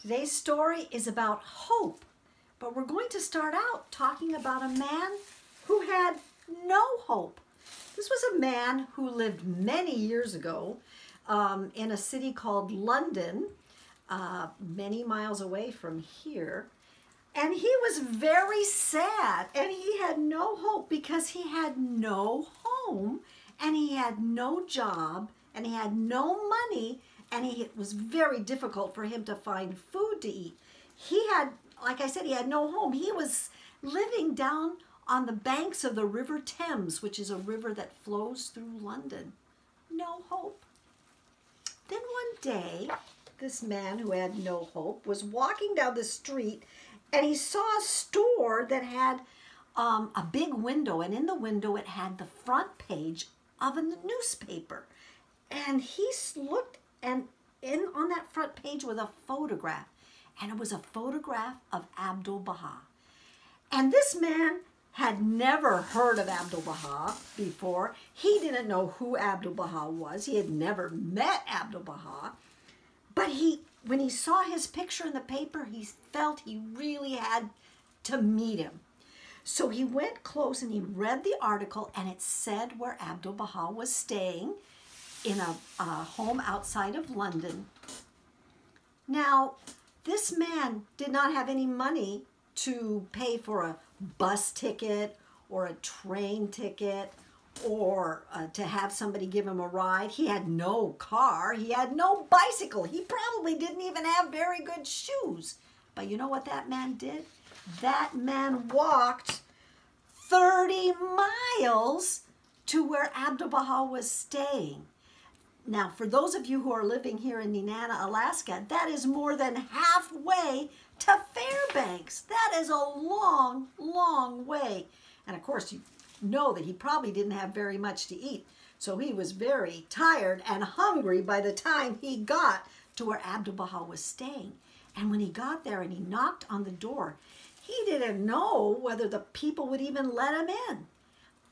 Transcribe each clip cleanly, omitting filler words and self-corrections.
Today's story is about hope, but we're going to start out talking about a man who had no hope. This was a man who lived many years ago in a city called London, many miles away from here. And he was very sad, and he had no hope because he had no home, and he had no job, and he had no money, and it was very difficult for him to find food to eat. He had, like I said, he had no home. He was living down on the banks of the River Thames, which is a river that flows through London. No hope. Then one day, this man who had no hope was walking down the street, and he saw a store that had a big window, and in the window it had the front page of a newspaper. And he looked, and on that front page was a photograph, and it was a photograph of Abdu'l-Baha. And this man had never heard of Abdu'l-Baha before. He didn't know who Abdu'l-Baha was. He had never met Abdu'l-Baha. But when he saw his picture in the paper, he felt he really had to meet him. So he went close and he read the article, and it said where Abdu'l-Baha was staying in a home outside of London. Now, this man did not have any money to pay for a bus ticket or a train ticket or to have somebody give him a ride. He had no car. He had no bicycle. He probably didn't even have very good shoes. But you know what that man did? That man walked 30 miles to where Abdu'l-Baha was staying. Now, for those of you who are living here in Nenana, Alaska, that is more than halfway to Fairbanks. That is a long, long way. And of course, you know that he probably didn't have very much to eat. So he was very tired and hungry by the time he got to where Abdu'l-Baha was staying. And when he got there and he knocked on the door, he didn't know whether the people would even let him in.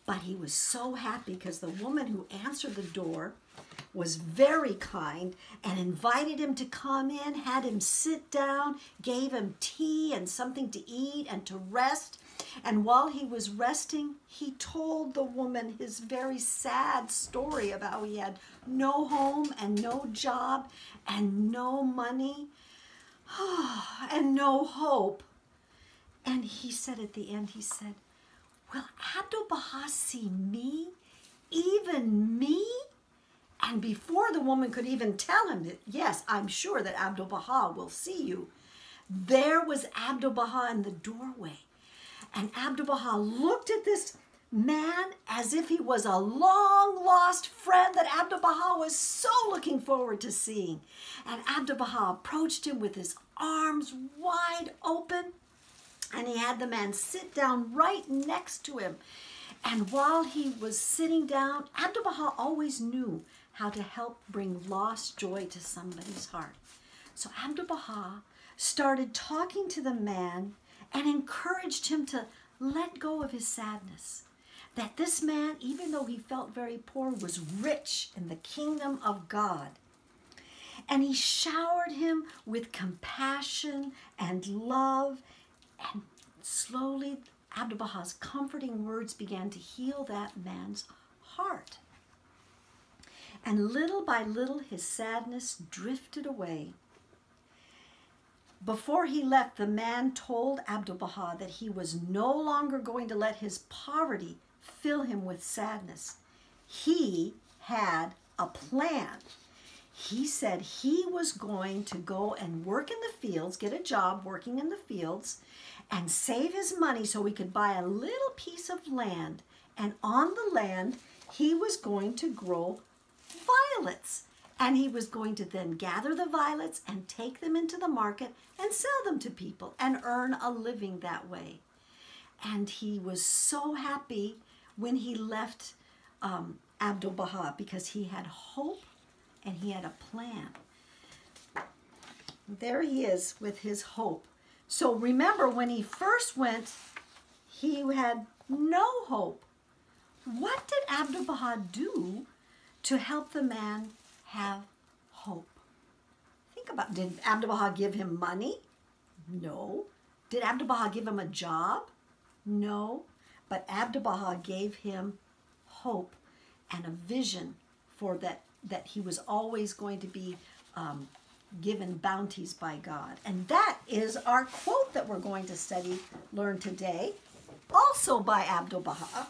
But he was so happy because the woman who answered the door was very kind and invited him to come in, had him sit down, gave him tea and something to eat and to rest. And while he was resting, he told the woman his very sad story of how he had no home and no job and no money and no hope. And he said at the end, he said, "Will Abdu'l-Baha see me? Even me?" And before the woman could even tell him that, yes, I'm sure that Abdu'l-Baha will see you, there was Abdu'l-Baha in the doorway. And Abdu'l-Baha looked at this man as if he was a long-lost friend that Abdu'l-Baha was so looking forward to seeing. And Abdu'l-Baha approached him with his arms wide open, and he had the man sit down right next to him. And while he was sitting down, Abdu'l-Baha always knew how to help bring lost joy to somebody's heart. So Abdu'l-Baha started talking to the man and encouraged him to let go of his sadness. That this man, even though he felt very poor, was rich in the kingdom of God. And he showered him with compassion and love, and slowly Abdu'l-Baha's comforting words began to heal that man's heart. And little by little, his sadness drifted away. Before he left, the man told Abdu'l-Baha that he was no longer going to let his poverty fill him with sadness. He had a plan. He said he was going to go and work in the fields, get a job working in the fields, and save his money so he could buy a little piece of land. And on the land, he was going to grow violets. And he was going to then gather the violets and take them into the market and sell them to people and earn a living that way. And he was so happy when he left Abdu'l-Baha because he had hope and he had a plan. There he is with his hope. So remember, when he first went, he had no hope. What did Abdu'l-Baha do to help the man have hope? Think think about it. Did Abdu'l-Baha give him money? No. Did Abdu'l-Baha give him a job? No. But Abdu'l-Baha gave him hope and a vision for that he was always going to be given bounties by God. And that is our quote that we're going to learn today, also by Abdu'l-Baha.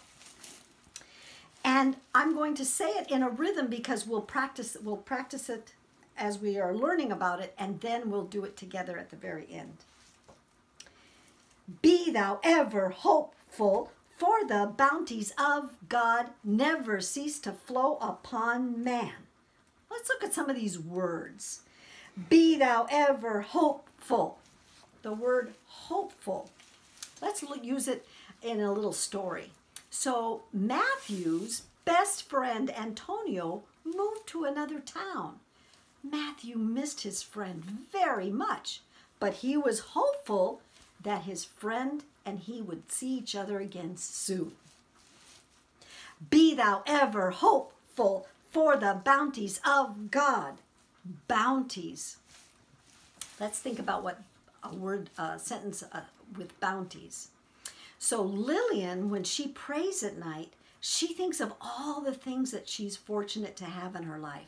And I'm going to say it in a rhythm because we'll practice it as we are learning about it, and then we'll do it together at the very end. Be thou ever hopeful, for the bounties of God never cease to flow upon man. Let's look at some of these words. Be thou ever hopeful. The word hopeful. Let's use it in a little story. So Matthew's best friend Antonio moved to another town. Matthew missed his friend very much, but he was hopeful that his friend and he would see each other again soon. Be thou ever hopeful, for the bounties of God. Bounties. Let's think about what a sentence with bounties. So Lillian, when she prays at night, she thinks of all the things that she's fortunate to have in her life.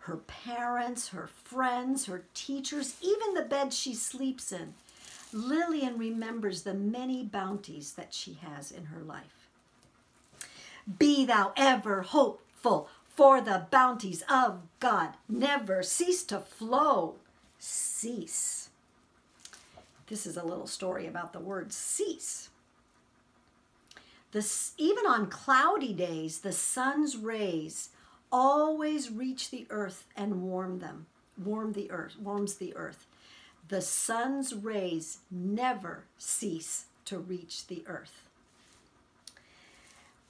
Her parents, her friends, her teachers, even the bed she sleeps in. Lillian remembers the many bounties that she has in her life. Be thou ever hopeful, for the bounties of God never cease to flow. Cease. This is a little story about the word cease. Even on cloudy days, the sun's rays always reach the earth and warms the earth. The sun's rays never cease to reach the earth.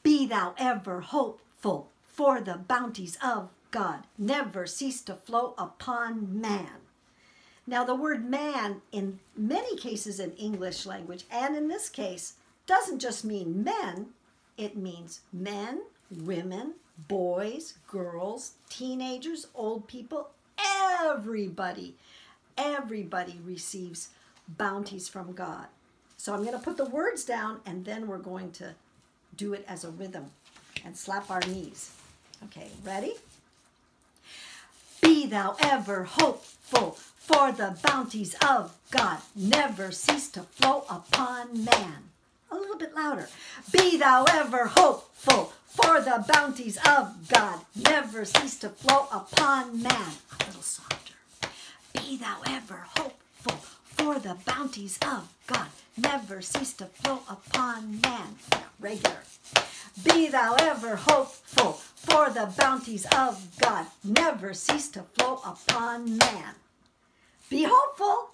Be thou ever hopeful, for the bounties of God never cease to flow upon man. Now the word man in many cases in English language, and in this case, doesn't just mean men, it means men, women, boys, girls, teenagers, old people, everybody. Everybody receives bounties from God. So I'm going to put the words down and then we're going to do it as a rhythm and slap our knees. Okay, ready? Be thou ever hopeful, for the bounties of God never cease to flow upon man. A little bit louder. Be thou ever hopeful, for the bounties of God never cease to flow upon man. A little softer. Be thou ever hopeful, for the bounties of God never cease to flow upon man. Regular. Be thou ever hopeful, for the bounties of God never cease to flow upon man. Be hopeful.